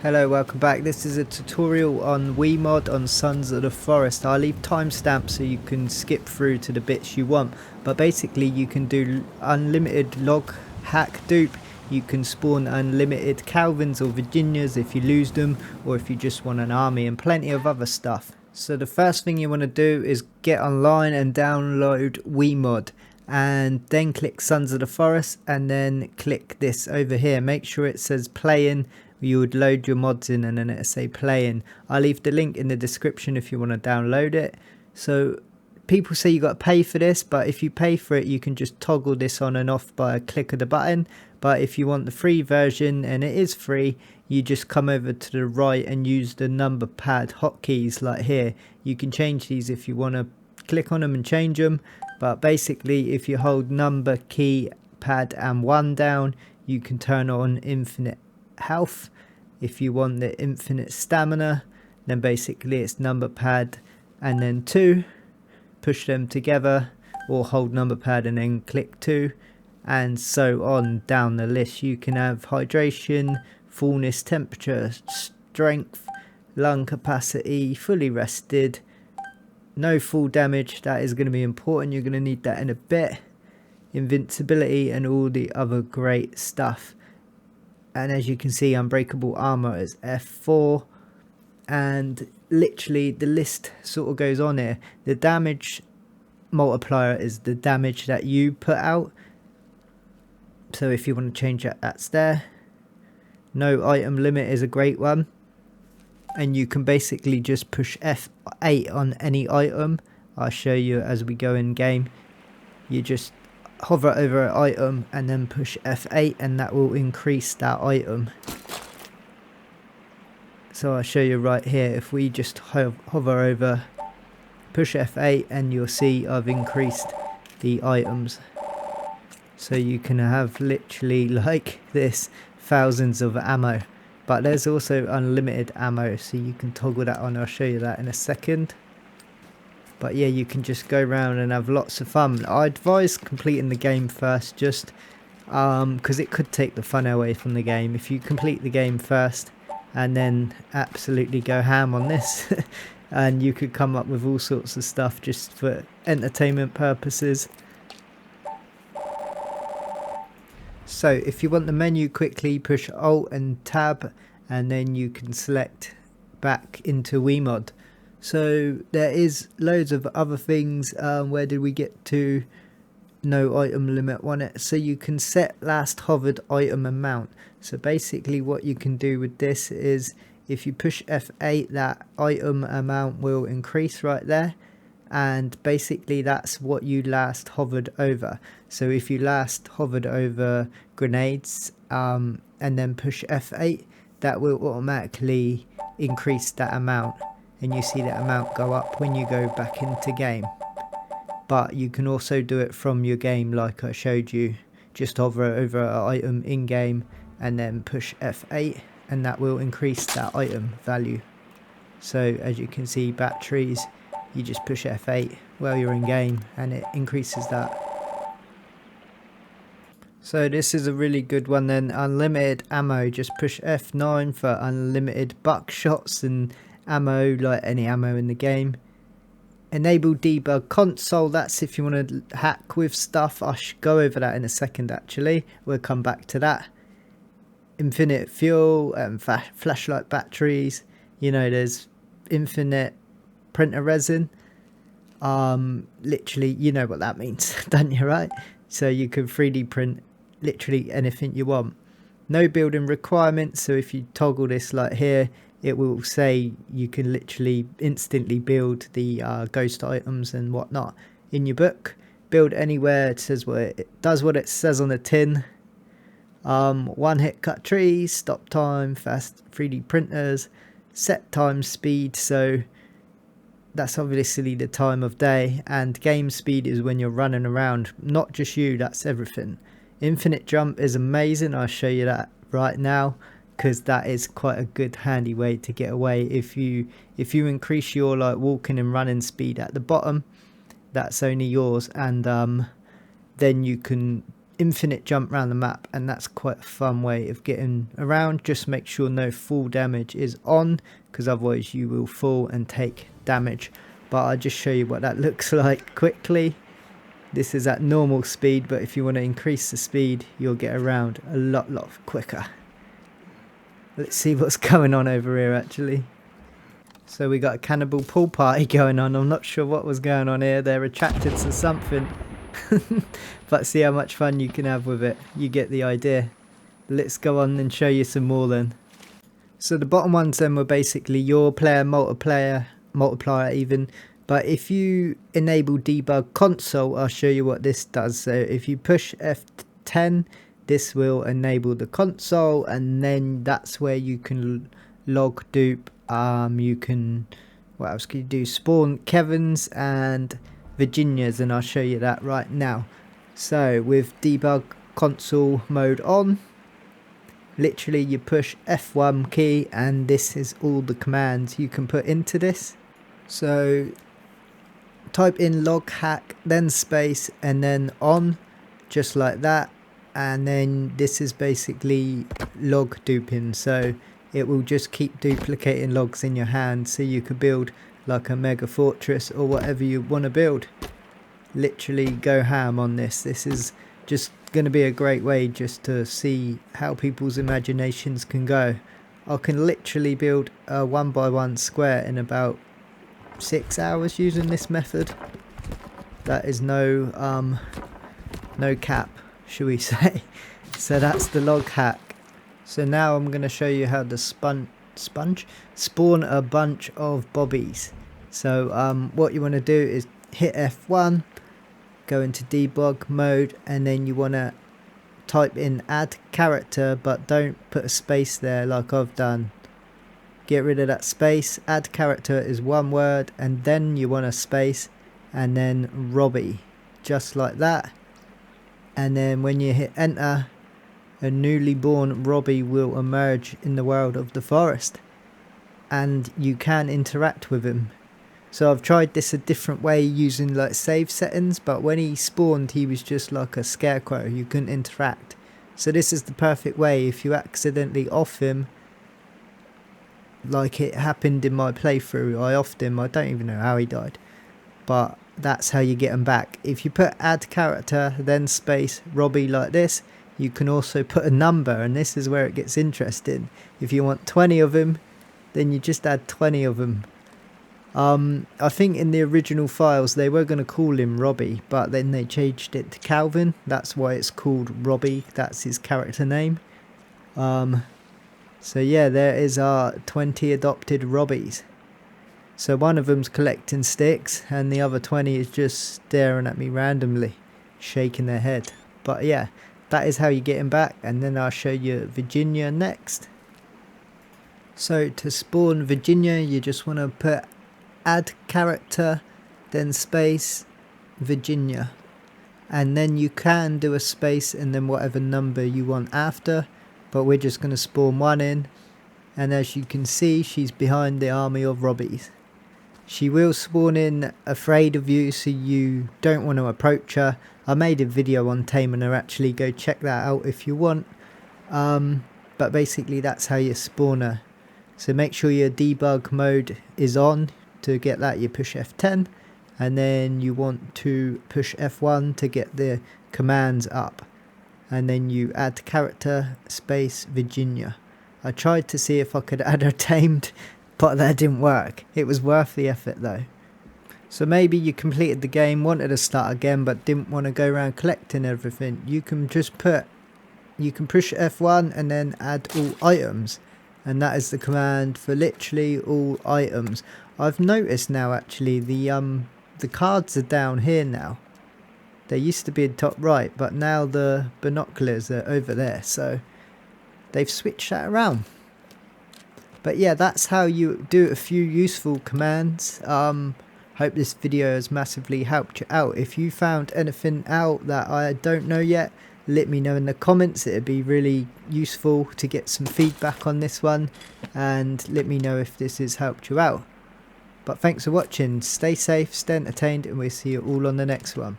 Hello, welcome back. This is a tutorial on weemod on Sons of the Forest. I'll leave timestamps so you can skip through to the bits you want, but basically you can do unlimited log hack dupe. You can spawn unlimited Kelvins or Virginas if you lose them, or if you just want an army, and plenty of other stuff. So the first thing you want to do is get online and download weemod, and then click Sons of the Forest, and then click this over here. Make sure it says playing. You would load your mods in and then it'll say playing. I'll leave the link in the description if you want to download it. So people say you got to pay for this, but if you pay for it you can just toggle this on and off by a click of the button. But if you want the free version, and it is free, you just come over to the right and use the number pad hotkeys like here. You can change these if you want to click on them and change them, but basically if you hold number key pad and 1 down, you can turn on infinite health. If you want the infinite stamina, then basically it's number pad and then 2, push them together, or hold number pad and then click 2, and so on down the list. You can have hydration, fullness, temperature, strength, lung capacity, fully rested, no full damage. That is going to be important, you're going to need that in a bit, invincibility, and all the other great stuff. And as you can see, unbreakable armor is F4, and literally the list sort of goes on here. The damage multiplier is the damage that you put out, so if you want to change that, that's there. No item limit is a great one, and you can basically just push F8 on any item. I'll show you as we go in game. You just hover over an item and then push F8, and that will increase that item. So I'll show you right here. If we just hover over, push F8, and you'll see I've increased the items. So you can have literally like this thousands of ammo, but there's also unlimited ammo, so you can toggle that on. I'll show you that in a second. But yeah, you can just go around and have lots of fun. I advise completing the game first, just because it could take the fun away from the game. If you complete the game first and then absolutely go ham on this, and you could come up with all sorts of stuff just for entertainment purposes. So if you want the menu quickly, push Alt and Tab, and then you can select back into weemod. So there is loads of other things. Where did we get to? No item limit on it. So you can set last hovered item amount. So basically what you can do with this is if you push F8, that item amount will increase right there, and basically that's what you last hovered over. So if you last hovered over grenades and then push F8, that will automatically increase that amount, and you see that amount go up when you go back into game. But you can also do it from your game like I showed you. Just hover over an item in game and then push F8, and that will increase that item value. So as you can see, batteries, you just push F8 while you're in game and it increases that. So this is a really good one then. Unlimited ammo, just push F9 for unlimited buckshots and ammo, like any ammo in the game. Enable debug console, that's if you want to hack with stuff. I should go over that in a second actually, we'll come back to that. Infinite fuel and flashlight batteries, you know, there's infinite printer resin. Literally, you know what that means, don't you, right? So you can 3D print literally anything you want. No building requirements, so if you toggle this like here, it will say you can literally instantly build the ghost items and whatnot in your book. Build anywhere, it says what it does, what it says on the tin. One hit cut trees, stop time, fast 3D printers, set time speed, so that's obviously the time of day, and game speed is when you're running around, not just you, that's everything. Infinite jump is amazing, I'll show you that right now, because that is quite a good handy way to get away. If you increase your like walking and running speed at the bottom, that's only yours, and then you can infinite jump around the map, and that's quite a fun way of getting around. Just make sure no fall damage is on, because otherwise you will fall and take damage. But I'll just show you what that looks like quickly. This is at normal speed, but if you want to increase the speed, you'll get around a lot quicker. Let's see what's going on over here actually. So we got a cannibal pool party going on. I'm not sure what was going on here. They're attracted to something. But see how much fun you can have with it. You get the idea. Let's go on and show you some more then. So the bottom ones then were basically your player multiplier even. But if you enable debug console, I'll show you what this does. So if you push F10, this will enable the console, and then that's where you can log dupe. You can, what else can you do? Spawn Kelvins and Virginas, and I'll show you that right now. So with debug console mode on, literally you push F1 key, and this is all the commands you can put into this. So type in log hack, then space, and then on, just like that, and then this is basically log duping. So it will just keep duplicating logs in your hand, so you could build like a mega fortress or whatever you want to build. Literally go ham on this. This is just going to be a great way just to see how people's imaginations can go. I can literally build a 1x1 square in about 6 hours using this method. That is no cap, should we say. So that's the log hack. So now I'm going to show you how to spawn a bunch of bobbies. So what you want to do is hit F1, go into debug mode, and then you want to type in add character, but don't put a space there like I've done. Get rid of that space. Add character is one word, and then you want a space, and then Robbie, just like that. And then when you hit enter, a newly born Robbie will emerge in the world of the forest, and you can interact with him. So I've tried this a different way using like save settings, but when he spawned he was just like a scarecrow, you couldn't interact. So this is the perfect way. If you accidentally off him, like it happened in my playthrough, I offed him, I don't even know how he died, but that's how you get him back. If you put add character then space Robbie like this, you can also put a number, and this is where it gets interesting. If you want 20 of him, then you just add 20 of them. I think in the original files they were going to call him Robbie, but then they changed it to Kelvin. That's why it's called Robbie. That's his character name. So yeah, there is our 20 adopted Robbies. So one of them's collecting sticks, and the other 20 is just staring at me randomly, shaking their head. But yeah, that is how you get him back, and then I'll show you Virginia next. So to spawn Virginia, you just want to put add character, then space, Virginia. And then you can do a space and then whatever number you want after, but we're just going to spawn one in. And as you can see, she's behind the army of Robbies. She will spawn in afraid of you, so you don't want to approach her. I made a video on taming her actually, go check that out if you want. But basically that's how you spawn her. So make sure your debug mode is on. To get that you push F10, and then you want to push F1 to get the commands up, and then you add character space Virginia. I tried to see if I could add her tamed, but that didn't work. It was worth the effort though. So maybe you completed the game, wanted to start again, but didn't want to go around collecting everything. You can just push F1 and then add all items, and that is the command for literally all items. I've noticed now actually the cards are down here now. They used to be in top right, but now the binoculars are over there, so they've switched that around. But yeah, that's how you do a few useful commands. Hope this video has massively helped you out. If you found anything out that I don't know yet, let me know in the comments. It'd be really useful to get some feedback on this one, and let me know if this has helped you out. But thanks for watching, stay safe, stay entertained, and we'll see you all on the next one.